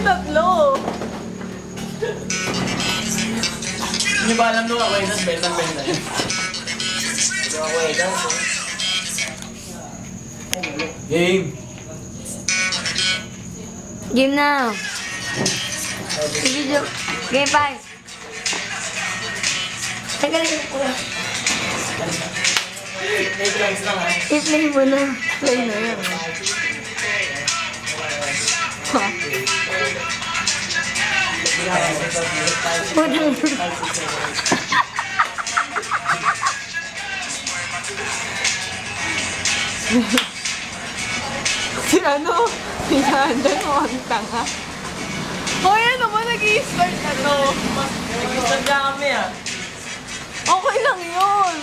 yung tatlo? Hindi ba alam nung ako yun, tas benta-benta yun. Ako yun, game! Game na. Video. Game 5. Tagalin ko. May friends lang ha. I-play mo na. Play na yan. Ha? Putang. Si ano? Hinahandan mo ang tanga. Hoy, ano ba nag-i-start na to? Nag-start na kami ah. Okay lang yun.